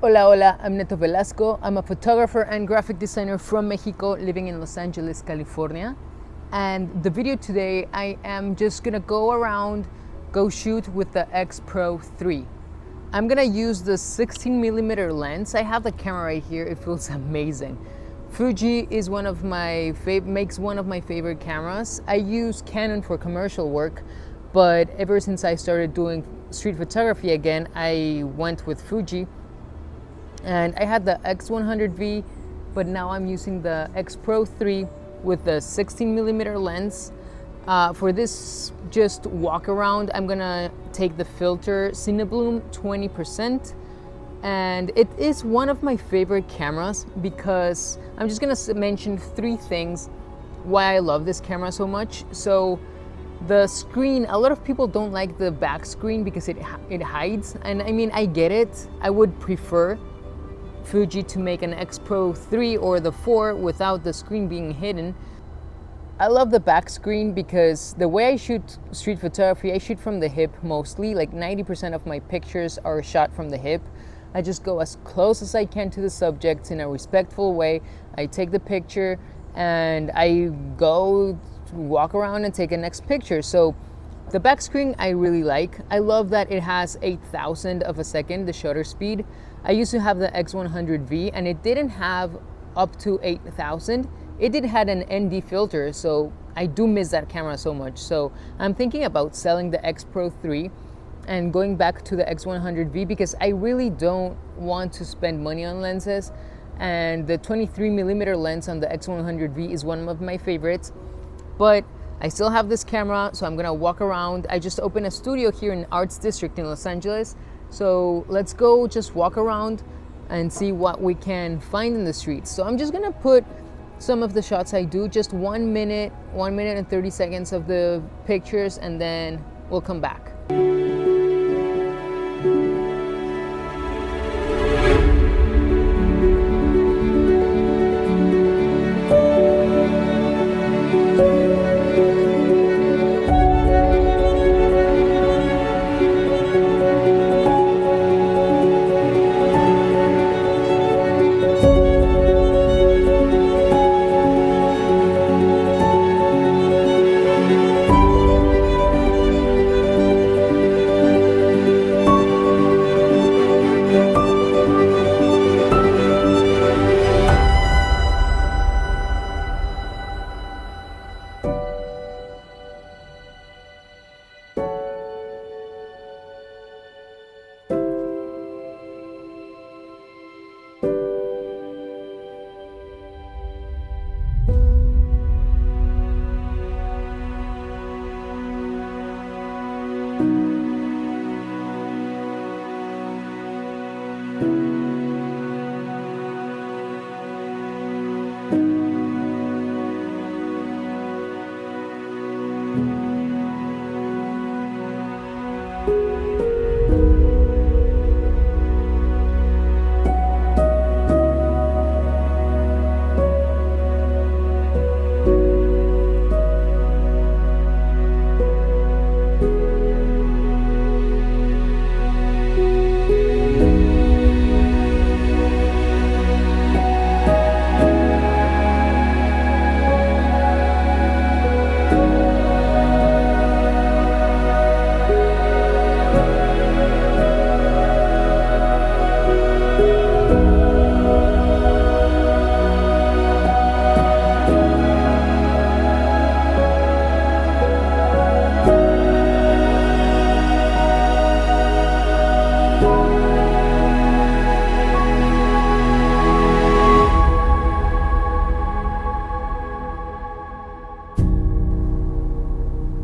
Hola Hola, I'm Neto Velasco. I'm a photographer and graphic designer from Mexico living in Los Angeles, California. And the video today, I am just gonna go shoot with the X-Pro3. I'm gonna use the 16mm lens. I have the camera right here, it feels amazing. Fuji is makes one of my favorite cameras. I use Canon for commercial work, but ever since I started doing street photography again, I went with Fuji. And I had the X100V, but now I'm using the X-Pro3 with the 16mm lens. For this just walk around, I'm gonna take the filter Cinebloom 20%. And it is one of my favorite cameras because I'm just gonna mention three things why I love this camera so much. So the screen, a lot of people don't like the back screen because it hides. And I mean, I get it. I would prefer Fuji to make an X-Pro3 or the 4 without the screen being hidden. I love the back screen because the way I shoot street photography, I shoot from the hip mostly. Like 90% of my pictures are shot from the hip. I just go as close as I can to the subject in a respectful way. I take the picture and I go walk around and take a next picture. So the back screen I really like. I love that it has 8,000 of a second, the shutter speed. I used to have the X100V and it didn't have up to 8,000. It did had an ND filter, so I do miss that camera so much. So I'm thinking about selling the X-Pro3 and going back to the X100V because I really don't want to spend money on lenses. And the 23mm lens on the X100V is one of my favorites. But I still have this camera, so I'm gonna walk around. I just opened a studio here in Arts District in Los Angeles. So let's go just walk around and see what we can find in the streets. So I'm just gonna put some of the shots I do, just 1 minute and 30 seconds of the pictures, and then we'll come back.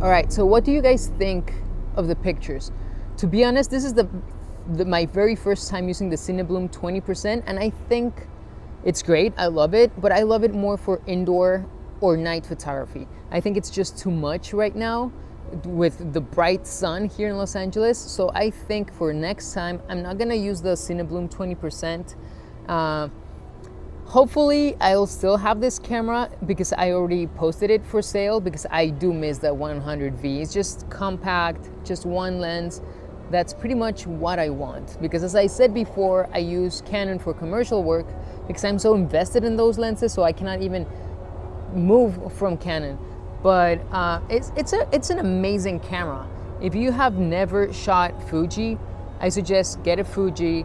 All right, so what do you guys think of the pictures? To be honest, this is my very first time using the Cinebloom 20%, and I think it's great. I love it, but I love it more for indoor or night photography. I think it's just too much right now with the bright sun here in Los Angeles. So I think for next time, I'm not gonna use the Cinebloom 20%. Hopefully I'll still have this camera because I already posted it for sale because I do miss the 100V. It's just compact, just one lens that's pretty much what I want. Because as I said before, I use Canon for commercial work because I'm so invested in those lenses, so I cannot even move from Canon. But it's an amazing camera. If you have never shot Fuji, I suggest get a Fuji.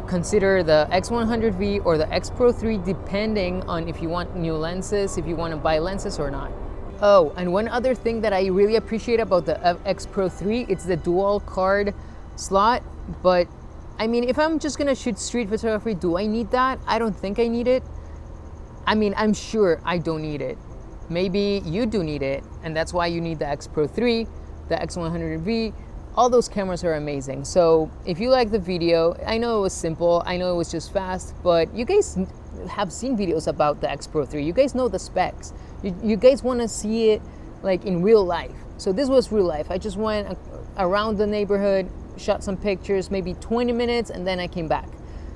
Consider the X100V or the X-Pro3, depending on if you want new lenses, if you want to buy lenses or not. Oh, and one other thing that I really appreciate about the X-Pro3, it's the dual card slot. But I mean, if I'm just gonna shoot street photography, do I need that? I don't think I need it. I mean, I'm sure I don't need it. Maybe you do need it, and that's why you need the X-Pro3, the X100V. All those cameras are amazing. So if you like the video, I know it was simple, I know it was just fast, but you guys have seen videos about the X-Pro3. You guys know the specs. You guys want to see it like in real life. So this was real life. I just went around the neighborhood, shot some pictures, maybe 20 minutes, and then I came back.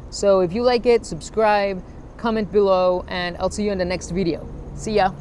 So if you like it, subscribe, comment below, and I'll see you in the next video. See ya.